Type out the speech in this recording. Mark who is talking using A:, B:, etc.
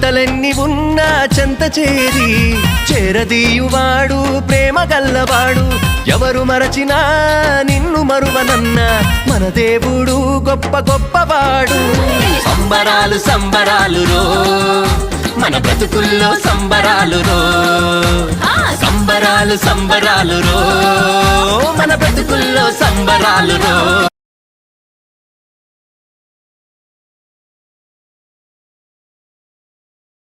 A: చింతలెన్ని ఉన్నా చెంత చేరి చేరదీయువాడు ప్రేమ గల్లవాడు ఎవరు మరచినా నిన్ను మరువనన్న మన దేవుడు గొప్ప గొప్పవాడు సంబరాలు సంబరాలు రో మన బ్రతుకుల్లో సంబరాలు రో సంబరాలు సంబరాలు రో మన బ్రతుకుల్లో సంబరాలు రో